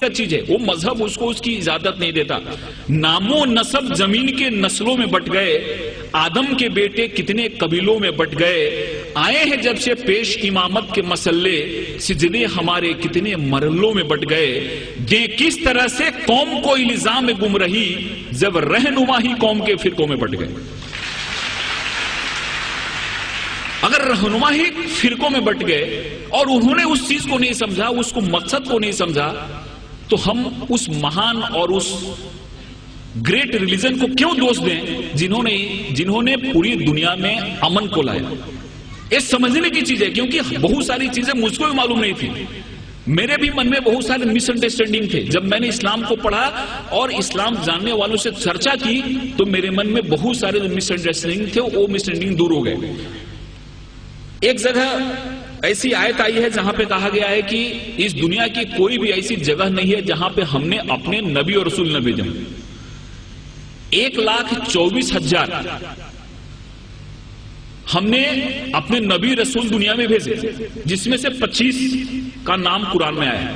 حقیقت چیز ہے، وہ مذہب اس کو اس کی اجازت نہیں دیتا. نام و نسب زمین کے نسلوں میں بٹ گئے، آدم کے بیٹے کتنے قبیلوں میں بٹ گئے، آئے ہیں جب سے پیش امامت کے مسئلے، سجدے ہمارے کتنے مرحلوں میں بٹ گئے. یہ کس طرح سے قوم کو الزام گمراہی جب رہنما ہی قوم کے فرقوں میں بٹ گئے. اگر رہنما ہی فرقوں میں بٹ گئے اور انہوں نے اس چیز کو نہیں سمجھا، اس کو مقصد کو نہیں سمجھا، تو ہم اس مہان اور اس گریٹ ریلیجن کو کیوں دوست دیں جنہوں نے پوری دنیا میں امن کو لایا. یہ سمجھنے کی چیز ہے، کیونکہ بہت ساری چیزیں مجھ کو بھی معلوم نہیں تھی. میرے بھی من میں بہت سارے مس انڈرسٹینڈنگ تھے. جب میں نے اسلام کو پڑھا اور اسلام جاننے والوں سے چرچا کی تو میرے من میں بہت سارے جو مس انڈرسٹینڈنگ تھے وہ مس انڈرسٹینڈنگ دور ہو گئے. ایک جگہ ایسی آیت آئی ہے جہاں پہ کہا گیا ہے کہ اس دنیا کی کوئی بھی ایسی جگہ نہیں ہے جہاں پہ ہم نے اپنے نبی اور رسول نہ بھیجے. 1,24,000 ہم نے اپنے نبی رسول دنیا میں بھیجے، جس میں سے 25 کا نام قرآن میں آیا ہے.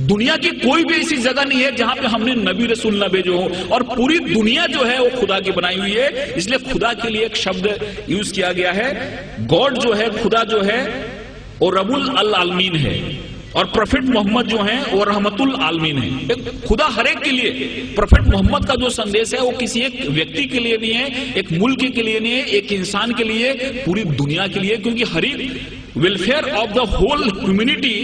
دنیا کی کوئی بھی ایسی جگہ نہیں ہے جہاں پہ ہم نے نبی رسول نہ بھیجے ہو، اور پوری دنیا جو ہے وہ خدا کی بنائی ہوئی ہے. اس لیے خدا کے لیے ایک شبد یوز کیا گیا ہے. گاڈ جو ہے، خدا جو ہے وہ رب العالمین ہے، اور پروفٹ محمد جو ہیں وہ رحمت العالمین ہے. خدا ہر ایک کے لیے. پروفٹ محمد کا جو سندیش ہے وہ کسی ایک ویکتی کے لیے نہیں ہے، ایک ملک کے لیے نہیں ہے، ایک انسان کے لیے، پوری دنیا کے لیے، کیونکہ ہر ایک welfare of the whole humanity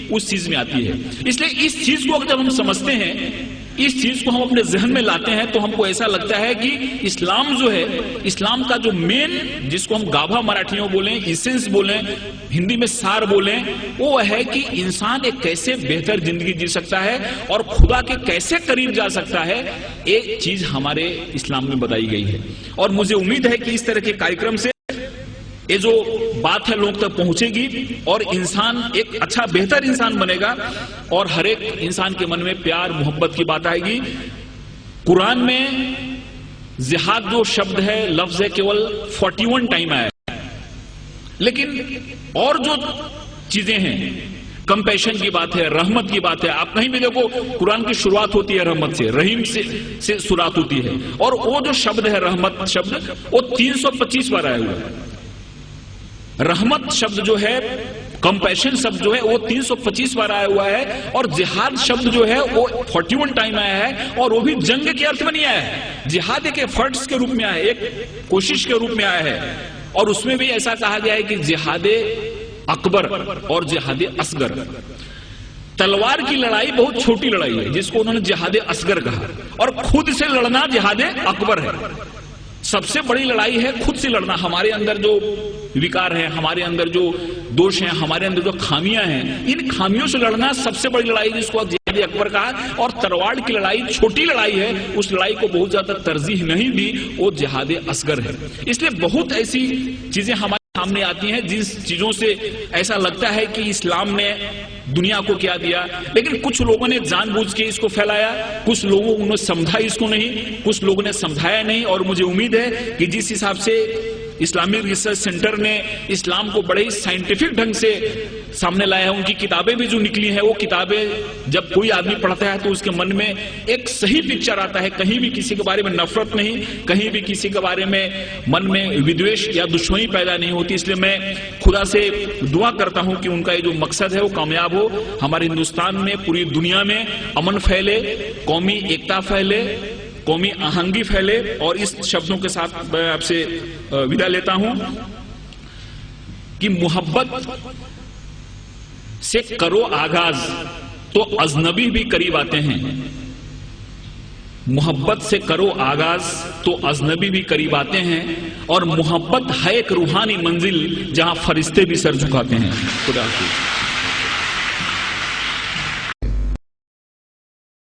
اس چیز میں آتی ہے. اس لیے اس چیز کو جب ہم سمجھتے ہیں، اس چیز کو ہم اپنے ذہن میں لاتے ہیں، تو ہم کو ایسا لگتا ہے کہ اسلام جو ہے، اسلام کا جو مین، جس کو ہم گابھا مراٹھیوں بولیں، ایسنس بولیں، ہندی میں سار بولیں، وہ ہے کہ انسان ایک کیسے بہتر زندگی جی سکتا ہے اور خدا کے کیسے قریب جا سکتا ہے. ایک چیز ہمارے اسلام میں بتائی گئی ہے، اور مجھے امید ہے کہ اس طرح کے کارکرم سے یہ جو بات ہے لوگ تک پہنچے گی اور انسان ایک اچھا بہتر انسان بنے گا، اور ہر ایک انسان کے من میں پیار محبت کی بات آئے گی. قرآن میں جہاد جو شبد ہے، لفظ ہے، کیول 41 ٹائم آیا ہے. لیکن اور جو چیزیں ہیں، کمپیشن کی بات ہے، رحمت کی بات ہے. آپ کہیں بھی دیکھو قرآن کی شروعات ہوتی ہے رحمت سے، رحیم سے شروعات ہوتی ہے، اور وہ جو شبد ہے رحمت شبد، وہ 325 بار آیا ہوا ہے. رحمت شبد جو ہے، کمپیشن شبد جو ہے، وہ 325 بار آیا ہوا ہے، اور جہاد شبد جو ہے وہ 41 ٹائم آیا ہے، اور وہ بھی جنگ کے ارتھ میں نہیں آیا ہے. جہاد ایک ایفرٹس کے روپ میں آیا ہے، ایک کوشش کے روپ میں آیا ہے. اور اس میں بھی ایسا کہا گیا ہے کہ جہاد اکبر اور جہاد اصغر. تلوار کی لڑائی بہت چھوٹی لڑائی ہے جس کو انہوں نے جہاد اصغر کہا، اور خود سے لڑنا جہاد اکبر ہے. سب سے بڑی لڑائی ہے خود سے لڑنا. ہمارے اندر جو وکار ہیں، ہمارے اندر جو دوش ہیں، ہمارے اندر جو خامیاں ہیں، ان خامیوں سے لڑنا سب سے بڑی لڑائی جس کو جہاد اکبر کہا. اور تلوار کی لڑائی چھوٹی لڑائی ہے، اس لڑائی کو بہت زیادہ ترجیح نہیں دی، وہ جہاد اصغر ہے. اس لیے بہت ایسی چیزیں ہمارے سامنے آتی ہیں جن چیزوں سے ایسا لگتا ہے کہ اسلام نے دنیا کو کیا دیا، لیکن کچھ لوگوں نے جان بوجھ کے اس کو پھیلایا، کچھ لوگوں نے سمجھا اس کو نہیں، کچھ لوگوں نے سمجھایا نہیں. اور مجھے امید ہے کہ جس حساب سے اسلامک ریسرچ سینٹر نے اسلام کو بڑے سائنٹیفک ڈھنگ سے سامنے لایا ہے، ان کی کتابیں بھی جو نکلی ہیں، وہ کتابیں جب کوئی آدمی پڑھتا ہے تو اس کے من میں ایک صحیح پکچر آتا ہے. کہیں بھی کسی کے بارے میں نفرت نہیں، کہیں بھی کسی کے بارے میں من میں ودویش یا دشمنی پیدا نہیں ہوتی. اس لیے میں خدا سے دعا کرتا ہوں کہ ان کا یہ جو مقصد ہے وہ کامیاب ہو. ہمارے ہندوستان میں، پوری دنیا میں امن پھیلے، قومی ایکتا پھیلے، قومی آہنگی پھیلے. اور اس شبدوں کے ساتھ میں آپ سے ودا لیتا ہوں کہ محبت سے کرو آغاز تو اجنبی بھی قریب آتے ہیں. محبت سے کرو آغاز تو اجنبی بھی قریب آتے ہیں، اور محبت ہے ایک روحانی منزل جہاں فرشتے بھی سر جھکاتے ہیں. خدا حافظ.